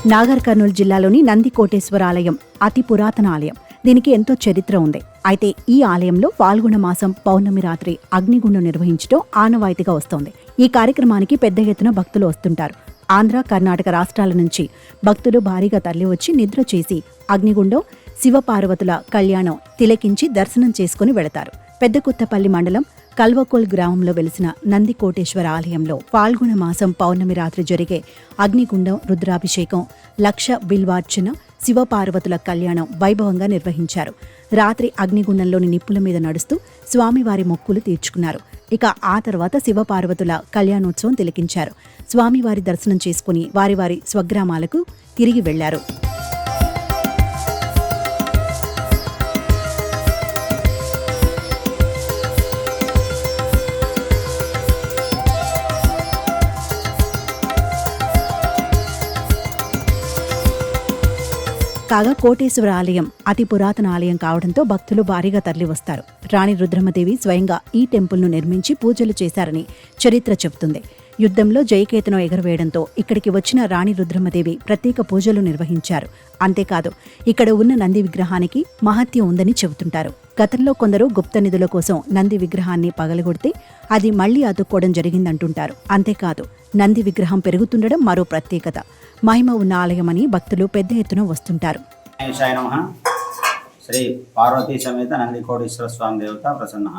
నాగర్ కర్నూలు జిల్లాలోని నందికోటేశ్వర ఆలయం అతి పురాతన ఆలయం. దీనికి ఎంతో చరిత్ర ఉంది. అయితే ఈ ఆలయంలో ఫాల్గుణ మాసం పౌర్ణమి రాత్రి అగ్నిగుండం నిర్వహించడం ఆనవాయితీగా వస్తోంది. ఈ కార్యక్రమానికి పెద్ద ఎత్తున భక్తులు వస్తుంటారు. ఆంధ్ర, కర్ణాటక రాష్ట్రాల నుంచి భక్తులు భారీగా తరలివచ్చి నిద్ర చేసి అగ్నిగుండం, శివపార్వతుల కళ్యాణం తిలకించి దర్శనం చేసుకుని వెళతారు. పెద్దకొత్తపల్లి మండలం కల్వకోల్ గ్రామంలో వెలిసిన నందికోటేశ్వర ఆలయంలో ఫాల్గుణ మాసం పౌర్ణమి రాత్రి జరిగే అగ్నిగుండం, రుద్రాభిషేకం, లక్ష బిల్వార్చన, శివపార్వతుల కళ్యాణం వైభవంగా నిర్వహించారు. రాత్రి అగ్నిగుండంలోని నిప్పుల మీద నడుస్తూ స్వామివారి మొక్కులు తీర్చుకున్నారు. ఇక ఆ తర్వాత శివపార్వతుల కళ్యాణోత్సవం తిలకించారు. స్వామివారి దర్శనం చేసుకుని వారి వారి స్వగ్రామాలకు తిరిగి వెళ్లారు. కాగా కోటేశ్వర ఆలయం అతి పురాతన ఆలయం కావడంతో భక్తులు భారీగా తరలివస్తారు. రాణి రుద్రమదేవి స్వయంగా ఈ టెంపుల్ను నిర్మించి పూజలు చేశారని చరిత్ర చెబుతుంది. యుద్ధంలో జయకేతనం ఎగరవేయడంతో ఇక్కడికి వచ్చిన రాణి రుద్రమదేవి ప్రత్యేక పూజలు నిర్వహించారు. అంతేకాదు, ఇక్కడ ఉన్న నంది విగ్రహానికి మహత్యం ఉందని చెబుతుంటారు. గతంలో కొందరు గుప్త నిధుల కోసం నంది విగ్రహాన్ని పగలగొడితే అది మళ్లీ అతుక్కోవడం జరిగిందంటుంటారు. అంతేకాదు, నంది విగ్రహం పెరుగుతుండడం మరో ప్రత్యేకత. మహిమ ఉన్న ఆలయమని భక్తులు పెద్ద ఎత్తున వస్తుంటారు. శ్రీ పార్వతీ సమేత నందికోటేశ్వర స్వామి దేవత ప్రసన్న.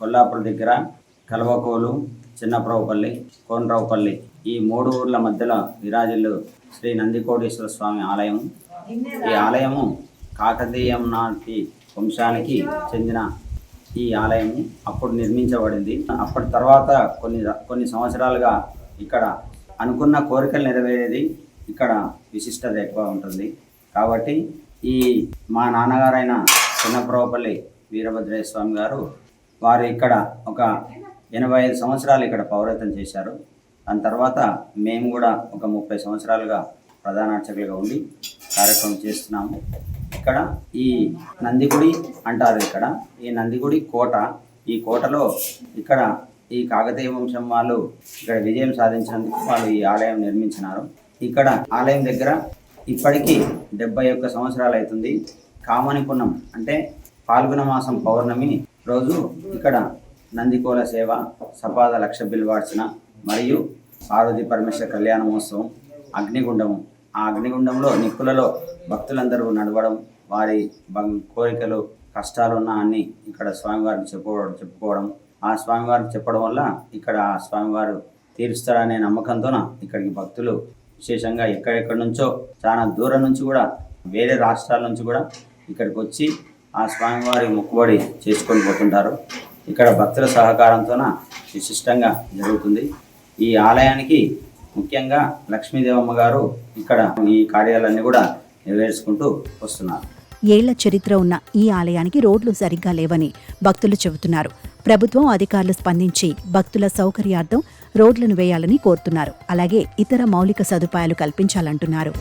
కొల్లాపూర్ దగ్గర కల్వకోలు, చిన్నప్రవుపల్లి, కోనరావుపల్లి ఈ 3 ఊర్ల మధ్యలో విరాజిల్లు శ్రీ నందికోటేశ్వర స్వామి ఆలయం. ఈ ఆలయము కాకతీయం నాటి వంశానికి చెందిన ఈ ఆలయము అప్పుడు నిర్మించబడింది. అప్పటి తర్వాత కొన్ని సంవత్సరాలుగా ఇక్కడ అనుకున్న కోరికలు నెరవేరేది. ఇక్కడ విశిష్టత ఎక్కువ ఉంటుంది. కాబట్టి ఈ మా నాన్నగారైన చిన్నప్రవుపల్లి వీరభద్రయ్య స్వామి గారు వారు ఇక్కడ ఒక 85 సంవత్సరాలు ఇక్కడ పౌరత్వం చేశారు. దాని తర్వాత మేము కూడా ఒక 30 సంవత్సరాలుగా ప్రధాన అర్చకులుగా ఉండి కార్యక్రమం చేస్తున్నాము. ఇక్కడ ఈ నందిగుడి అంటారు. ఇక్కడ ఈ నందిగుడి కోట. ఈ కోటలో ఇక్కడ ఈ కాకతీయ వంశం వాళ్ళు ఇక్కడ విజయం సాధించినందుకు వాళ్ళు ఈ ఆలయం నిర్మించినారు. ఇక్కడ ఆలయం దగ్గర ఇప్పటికీ 71 సంవత్సరాలు అవుతుంది. కామని పున్నం అంటే ఫాల్గుణ మాసం పౌర్ణమి రోజు ఇక్కడ నందికోల సేవ, సపాద లక్ష బిల్వార్చన మరియు పార్వతీ పరమేశ్వర కళ్యాణ మహోత్సవం, అగ్నిగుండము. ఆ అగ్నిగుండంలో నిప్పులలో భక్తులందరూ నడవడం, వారి కోరికలు, కష్టాలు ఉన్న అన్ని ఇక్కడ స్వామివారికి చెప్పుకోవడం, ఆ స్వామివారికి చెప్పడం వల్ల ఇక్కడ ఆ స్వామివారు తీరుస్తారనే నమ్మకంతోన ఇక్కడికి భక్తులు విశేషంగా ఎక్కడెక్కడి నుంచో చాలా దూరం నుంచి కూడా, వేరే రాష్ట్రాల నుంచి కూడా ఇక్కడికి వచ్చి ఆ స్వామివారి మొక్కుబడి చేసుకొని పోతుంటారు. ఇక్కడ భక్తుల సహకారంతోన విశిష్టంగా జరుగుతుంది. ఈ ఆలయానికి ముఖ్యంగా లక్ష్మీదేవమ్మ గారు ఇక్కడ ఈ కార్యాలన్నీ కూడా నెరవేర్చుకుంటూ వస్తున్నారు. ఏళ్ల చరిత్ర ఉన్న ఈ ఆలయానికి రోడ్లు సరిగ్గా లేవని భక్తులు చెబుతున్నారు. ప్రభుత్వం అధికారులు స్పందించి భక్తుల సౌకర్యార్థం రోడ్లను వేయాలని కోరుతున్నారు. అలాగే ఇతర మౌలిక సదుపాయాలు కల్పించాలంటున్నారు.